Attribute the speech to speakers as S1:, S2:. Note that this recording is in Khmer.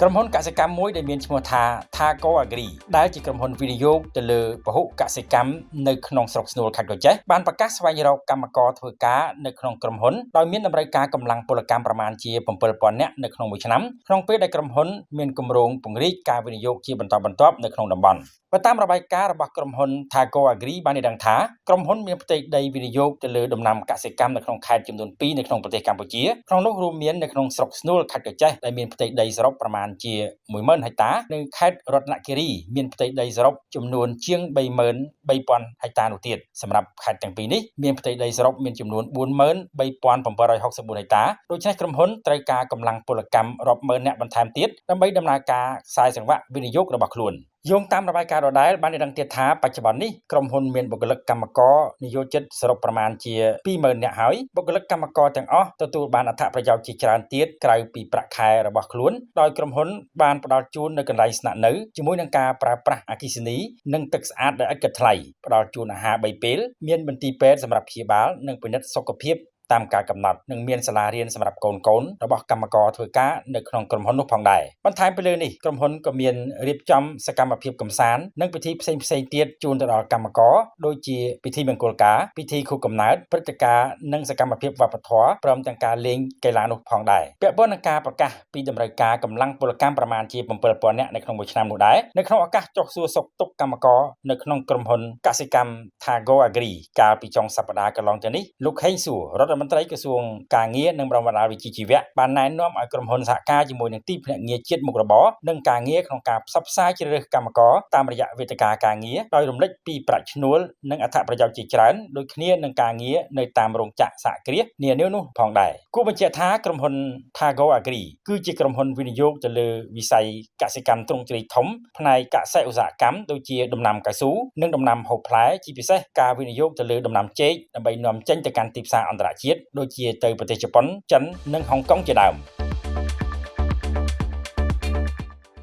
S1: ក្រុមហ៊ុនកសិកម្មមួយដែលមានឈ្មោះថា Thaco Agri ដែលជាក្រុមហ៊ុនវិនិយោគទៅលើពហុកសិកម្មនៅក្នុងស្រុកស្នួលខេត្តកោះចេះបានប្រកាសស្វែងរកកម្មករធ្វើការនៅក្នុងក្រុមហ៊ុនដោយមានតម្រូវការកម្លាំងពលកម្មប្រមាណជា 7,000 នាក់នៅក្នុងមួយឆ្នាំក្នុងពេលដែលក្រុមហ៊ុនមានគម្រោងពង្រីកការវិនិយោគជាបន្តបន្ទាប់នៅក្នុងតំបន់បើតាមរបាយការណ៍របស់ក្រុមហ៊ុន Thaco Agri បានឲ្យដឹងថាក្រុមហ៊ុនមានផ្ទៃដីវិនិយោគទៅលើដំណាំកសិកម្មនៅក្នុងខេត្តចំនួន2នៅក្នុងប្រទេសកម្ពុជាក្នុងនោះរួមមាននៅក្នុងស្រុកស្នួលខេត្តកោះចេះដែលមានផ្ទៃដីសរុបប្រមាណជា 10,000 ហិកតានិងខេត្តរតនគិរីមានផ្ទៃដីសរុបចំនួនជាង 33,000 ហិកតានោះទៀតសម្រាប់ខេត្តទាំងពីរនេះមានផ្ទៃដីសរុបមានចំនួន 43,764 ហិកតាដូច្នេះក្រុមហ៊ុនត្រូវការកម្លាំងពលកម្មរាប់ម៉ឺននាក់បន្ថែមទៀតដើម្បីដំណើរការខ្សែសង្វាក់វិនិយោគរបស់ខ្លួនយោងតាមរបាយការណ៍ដដែលបានដឹងទៀតថាបច្ចុប្បន្ននេះក្រុមហ៊ុនមានបុគ្គលិកកម្មករនិយោជិតសរុបប្រមាណជា 20,000 នាក់ហើយបុគ្គលិកកម្មករទាំងអស់ទទួលបានអត្ថប្រយោជន៍ជាច្រើនទៀតក្រៅពីប្រាក់ខែរបស់ខ្លួនដោយក្រុមហ៊ុនបានផ្ដល់ជូននៅកន្លែងស្នាក់នៅជាមួយនឹងការប្រើប្រាស់អគ្គិសនីនិងទឹកស្អាតដែលឥតគិតថ្លៃផ្ដល់ជូនអាហារ3ពេលមានមន្ទីរពេទ្យសម្រាប់ព្យាបាលនិងពិនិត្យសុខភាពតាមការកំណត់និងមានសាលារៀនសម្រាប់កូនរបស់កម្មករធ្វើការនៅក្នុងក្រុមហ៊ុននោះផងដែរបន្ថែមពីលើនេះក្រុមហ៊ុនក៏មានរៀបចំសកម្មភាពកម្សាន្តនិងពិធីផ្សេងៗទៀតជូនទៅដល់កម្មករដូចជាពិធីមង្គលការពិធីខួបកំណើតព្រឹត្តិការណ៍និងសកម្មភាពវប្បធម៌ព្រមទាំងការលេងកីឡានោះផងដែរពាក់ព័ន្ធនឹងការប្រកាសពីតម្រូវការកម្លាំងពលកម្មប្រមាណជា 7,000 នាក់នៅក្នុងមួយឆ្នាំនោះដែរនៅក្នុងឱកាសចុះសួរសុខទុក្ខកម្មករនៅក្នុងក្រុមហ៊ុនកសិកម្ម Thaco Agri កាលពីចុងសប្តាហ៍កន្លងទៅនេះលោកហេងសួររដ្ឋមន្ត្រីក្រសួងការងារនិងបណ្ដាលវិជ្ជាជីវៈបានណែនាំឲ្យក្រុមហ៊ុនសហការជាមួយនឹងទីភ្នាក់ងារជាតិមុខរបរនិងការងារក្នុងការផ្សព្វផ្សាយជ្រើសរើសកម្មករតាមរយៈវេទិកាការងារដោយរំលេចពីប្រាក់ឈ្នួលនិងអត្ថប្រយោជន៍ជាច្រើនដូចគ្នានឹងការងារនៅតាមរោងចក្រសហគ្រាសនានានោះផងដែរគួរបញ្ជាក់ថាក្រុមហ៊ុន Thaco Agri គឺជាក្រុមហ៊ុនវិនិយោគទៅលើវិស័យកសិកម្មទ្រង់ទ្រាយធំផ្នែកកសិឧស្សាហកម្មដូចជាដំណាំកៅស៊ូនិងដំណាំហូបផ្លែជាពិសេសការវិនិយោគទៅលើដំណាំចេកដើម្បីនាំចេញទៅកាន់ទីផ្សារអន្តរជាតិដូចជាទៅប្រទេសជប៉ុនចិននិងហុងកុងជាដើម